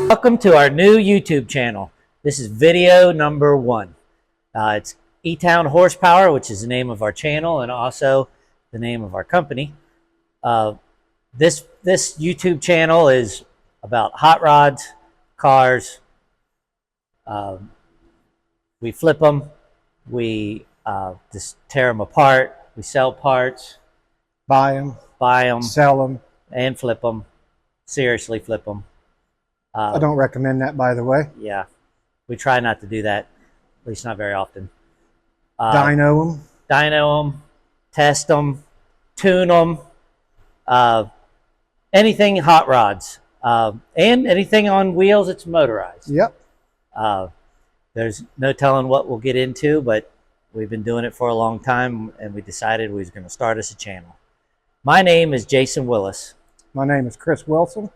Welcome to our new YouTube channel. This is video number 1. It's Etown Horsepower, which is the name of our channel and also the name of our company. This YouTube channel is about hot rods, cars. We flip them, we just tear them apart, we sell parts, buy them, sell them, and flip them. Seriously, flip them. I don't recommend that, by the way. Yeah, we try not to do that, at least not very often. Dyno them, test them, tune them, anything hot rods, and anything on wheels that's motorized. Yep. There's no telling what we'll get into, but we've been doing it for a long time, and we decided we was going to start us a channel. My name is Jason Willis. My name is Chris Wilson.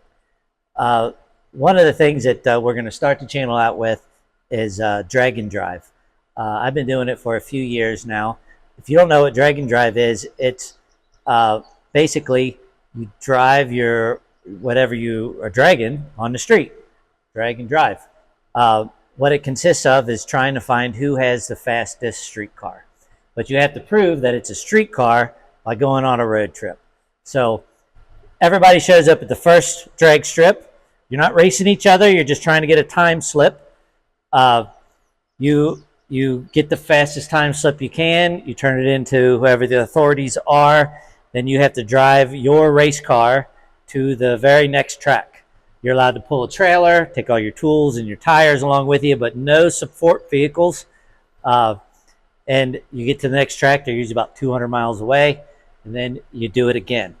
One of the things that we're going to start the channel out with is drag and drive. I've been doing it for a few years now. If you don't know what drag and drive is, it's basically you drive your whatever you are dragging on the street. Drag and drive. What it consists of is trying to find who has the fastest street car. But you have to prove that it's a street car by going on a road trip. So everybody shows up at the first drag strip. You're not racing each other. You're just trying to get a time slip. You get the fastest time slip you can. You turn it into whoever the authorities are. Then you have to drive your race car to the very next track. You're allowed to pull a trailer, take all your tools and your tires along with you, but no support vehicles. And you get to the next track. They're usually about 200 miles away. And then you do it again.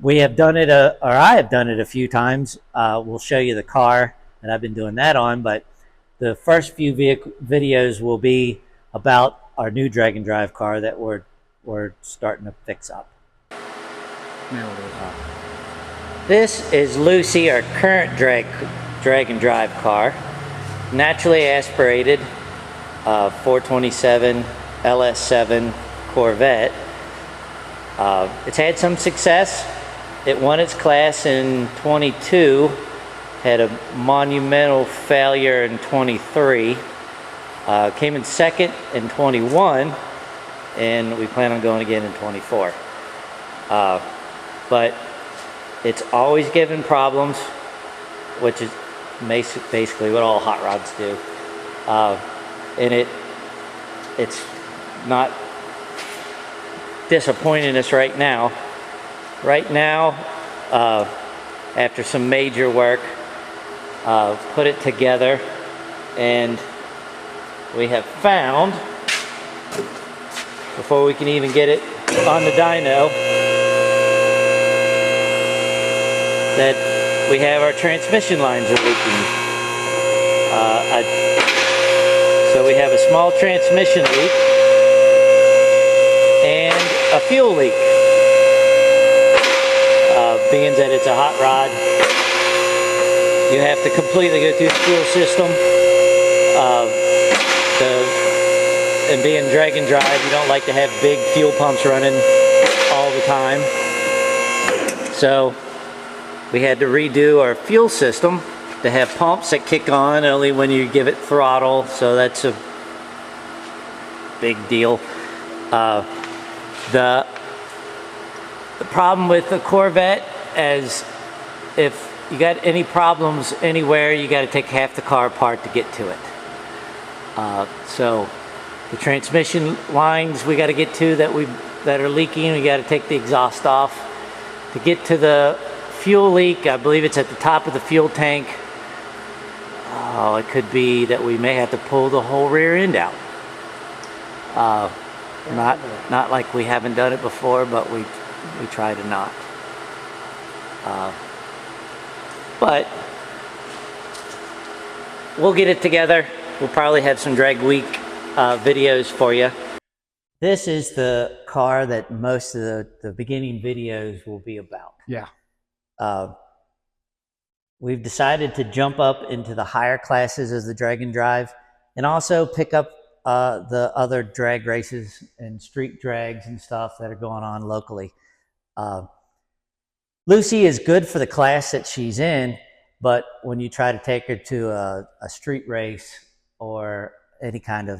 We have done it, or I have done it a few times. We'll show you the car that I've been doing that on, but the first few videos will be about our new drag and drive car that we're starting to fix up. This is Lucy, our current drag and drive car. Naturally aspirated 427 LS7 Corvette. It's had some success. It won its class in 22, had a monumental failure in 23, came in second in 21, and we plan on going again in 24. But it's always given problems, which is basically what all hot rods do. And it's not disappointing us right now. Right now, after some major work, put it together, and we have found, before we can even get it on the dyno, that we have our transmission lines are leaking. So we have a small transmission leak and a fuel leak. Being that it's a hot rod, you have to completely go through the fuel system. And being drag and drive, you don't like to have big fuel pumps running all the time. So we had to redo our fuel system to have pumps that kick on only when you give it throttle. So that's a big deal. The problem with the Corvette is if you got any problems anywhere, you got to take half the car apart to get to it. So the transmission lines we got to get to that are leaking, we got to take the exhaust off. To get to the fuel leak, I believe it's at the top of the fuel tank. Oh, it could be that we may have to pull the whole rear end out. Not like we haven't done it before, but we try to not. But we'll get it together. We'll probably have some drag week videos for you. This is the car that most of the beginning videos will be about. Yeah. We've decided to jump up into the higher classes as the drag and drive, and also pick up the other drag races and street drags and stuff that are going on locally. Lucy is good for the class that she's in, but when you try to take her to a street race or any kind of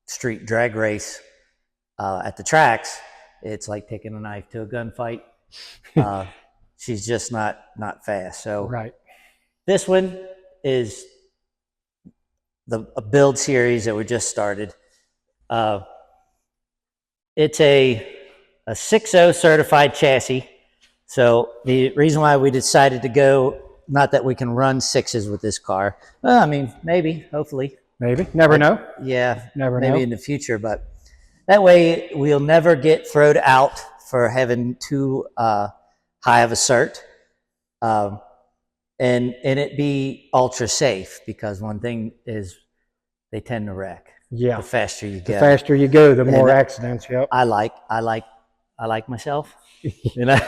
street drag race at the tracks, it's like taking a knife to a gunfight. She's just not fast. So right. This one is a build series that we just started. It's a 6.0 certified chassis. So the reason why we decided to go, not that we can run 6s with this car. Well, I mean, maybe, hopefully. Maybe. Never know. Yeah. Never maybe know. in the future, but that way we'll never get thrown out for having too high of a cert. And it be ultra safe, because one thing is they tend to wreck. Yeah. The faster you go. The faster you go, the more accidents. Yep. I like myself. You know,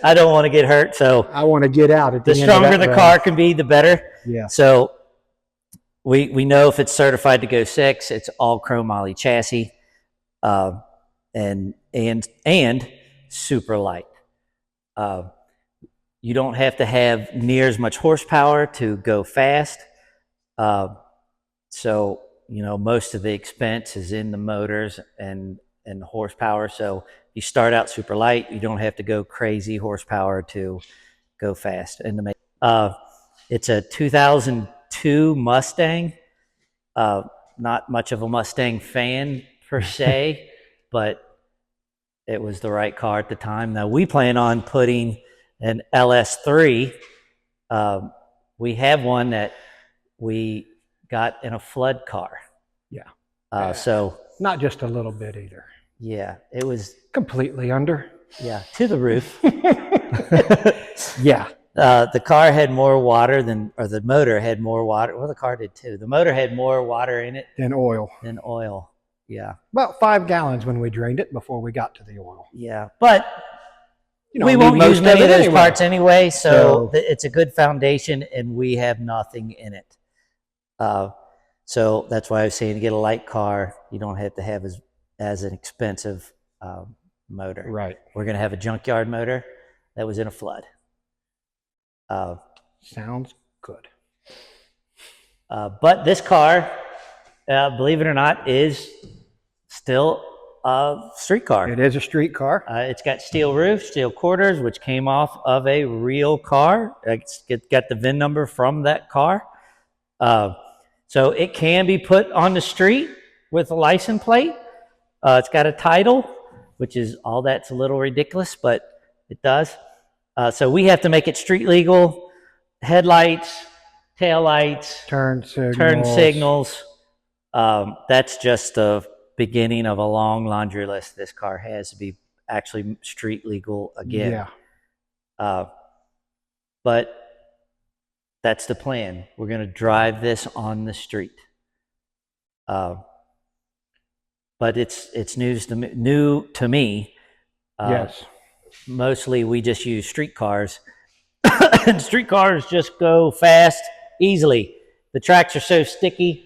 I don't want to get hurt, so I want to get out. At the stronger the car can be, the better. Yeah. So we know if it's certified to go 6, it's all chrome moly chassis, and super light. You don't have to have near as much horsepower to go fast. So, most of the expense is in the motors and the horsepower. So you start out super light. You don't have to go crazy horsepower to go fast. And it's a 2002 Mustang. Not much of a Mustang fan per se, but it was the right car at the time. Now we plan on putting an LS3. We have one that we got in a flood car. Yeah. So not just a little bit either. Yeah, it was completely under. Yeah, to the roof. Yeah. The car had more water the motor had more water. Well, the car did too. The motor had more water in it than oil. Yeah. About 5 gallons when we drained it before we got to the oil. Yeah, but we won't use many of those parts anyway, so it's a good foundation, and we have nothing in it. So that's why I was saying, to get a light car, you don't have to have as an expensive motor. Right. We're going to have a junkyard motor that was in a flood. Sounds good. But this car, believe it or not, is still a street car. It is a street car. It's got steel roof, steel quarters, which came off of a real car. It's got the VIN number from that car. So it can be put on the street with a license plate. It's got a title, which is all that's a little ridiculous, but it does. So we have to make it street legal. Headlights, taillights, turn signals. That's just the beginning of a long laundry list this car has to be actually street legal again. Yeah. But that's the plan. We're going to drive this on the street. But it's new to me. Yes. Mostly we just use street cars. And street cars just go fast, easily. The tracks are so sticky.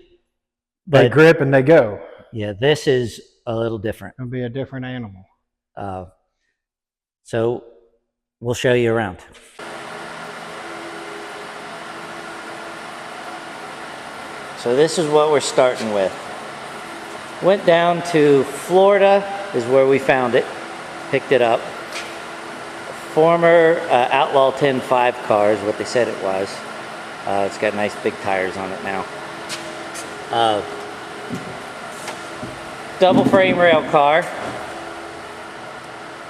They grip and they go. Yeah, this is a little different. It'll be a different animal. So we'll show you around. So this is what we're starting with. Went down to Florida is where we found it. Picked it up. Former Outlaw 10.5 car is what they said it was. It's got nice big tires on it now. Double frame rail car,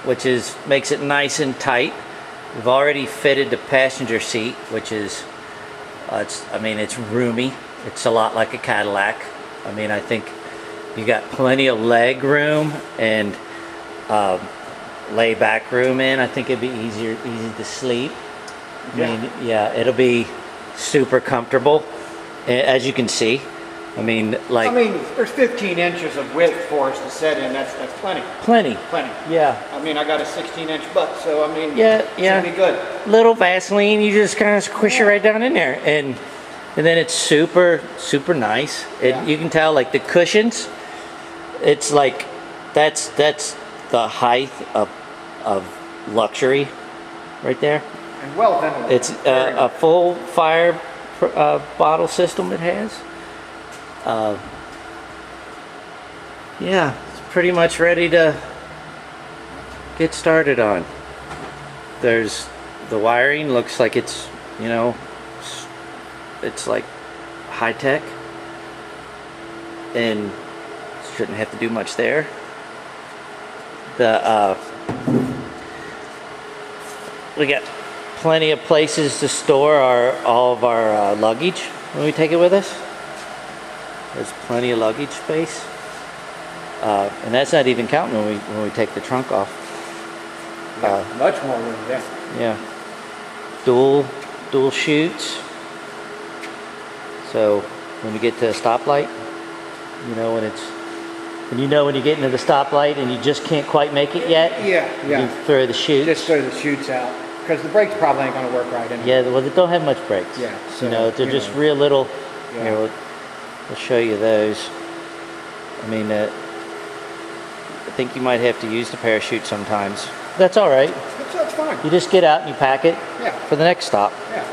which makes it nice and tight. We've already fitted the passenger seat, which is, it's roomy. It's a lot like a Cadillac. I think you got plenty of leg room and lay back room in. I think it'd be easy to sleep. It'll be super comfortable, as you can see. There's 15 inches of width for us to set in. That's plenty. Plenty. Yeah. I got a 16-inch butt, so yeah. Should be good. Little Vaseline, you just kind of squish it right down in there, and then it's super nice. You can tell, like the cushions. It's like that's the height of luxury right there. And well ventilated. It's a full fire bottle system it has. Yeah, it's pretty much ready to get started on. There's the wiring, looks like it's, you know, it's like high tech, and shouldn't have to do much there. We got plenty of places to store all of our luggage when we take it with us. There's plenty of luggage space, and that's not even counting when we take the trunk off. Much more room there. Yeah, dual chutes. So when we get to a stoplight, you know when you get into the stoplight and you just can't quite make it yet. Yeah. You throw the chutes. Just throw the chutes out because the brakes probably ain't going to work right anyway. Yeah, well, they don't have much brakes. Yeah, so, you know, they're just real little. Yeah. Here, we'll show you those. I mean, I think you might have to use the parachute sometimes. That's all right. That's fine. You just get out and you pack it for the next stop. Yeah.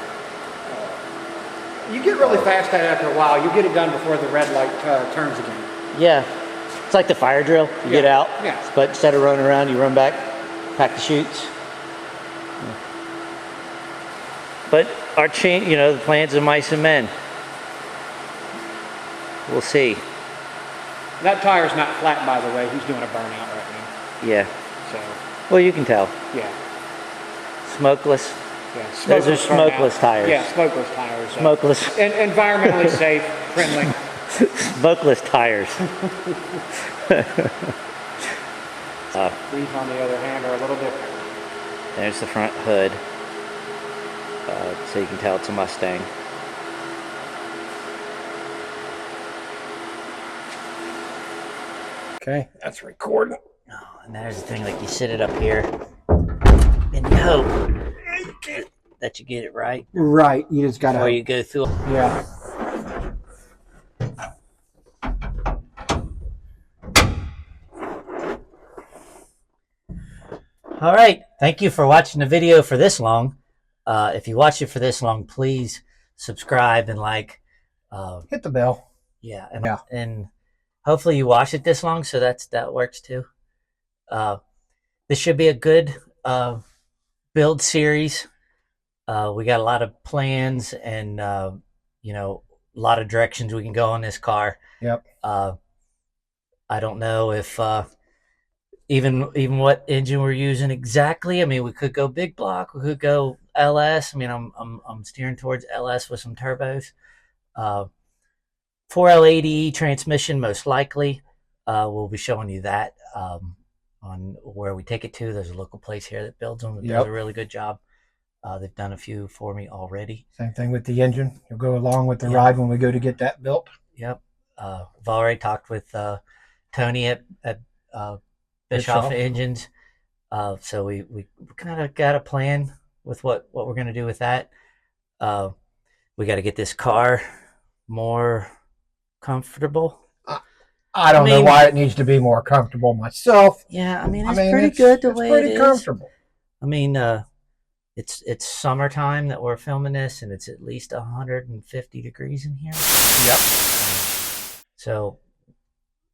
You get really fast at it after a while. You get it done before the red light turns again. Yeah. It's like the fire drill. You get out, but instead of running around, you run back, pack the chutes. Yeah. But our the plans of mice and men. We'll see. That tire's not flat, by the way. He's doing a burnout right now. Yeah. So. Well, you can tell. Yeah. Smokeless. Yeah. Those are smokeless tires. Yeah, smokeless tires. Smokeless. And environmentally safe, friendly. Smokeless tires. These, on the other hand, are a little different. There's the front hood, so you can tell it's a Mustang. Okay, that's recording. Oh, and there's the thing, like you sit it up here, and you hope that you get it right. Right, you just gotta. Before you go through. Yeah. All right, thank you for watching the video for this long. If you watch it for this long, please subscribe and like. Hit the bell. Yeah, and hopefully you watch it this long, so that works too. This should be a good build series. We got a lot of plans and a lot of directions we can go on this car. Yep. I don't know if even what engine we're using exactly. I mean, we could go big block, we could go LS. I mean, I'm steering towards LS with some turbos. 4L80 transmission, most likely. We'll be showing you that on where we take it to. There's a local place here that builds them. That does a really good job. They've done a few for me already. Same thing with the engine. You'll go along with the ride when we go to get that built. Yep. I've already talked with Tony at Bischoff Engines. So we kind of got a plan with what we're going to do with that. We got to get this car more comfortable. I don't know why it needs to be more comfortable myself. Yeah, I mean, it's pretty good the way it is. It's pretty comfortable. I mean, it's summertime that we're filming this, and it's at least 150 degrees in here. Yep. So,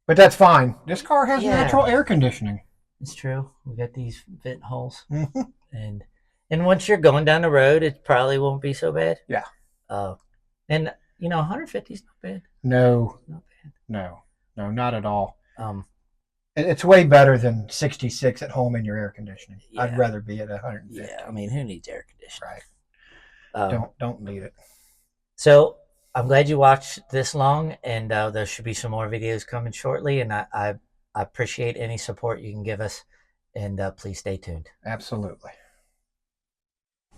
but that's fine. This car has natural air conditioning. It's true. We got these vent holes, and once you're going down the road, it probably won't be so bad. Yeah. And 150 is not bad. No. Not bad. No, not at all. It's way better than 66 at home in your air conditioning. Yeah. I'd rather be at 150. Yeah, I mean, who needs air conditioning? Right. Don't need it. So I'm glad you watched this long, and there should be some more videos coming shortly. And I appreciate any support you can give us, and please stay tuned. Absolutely.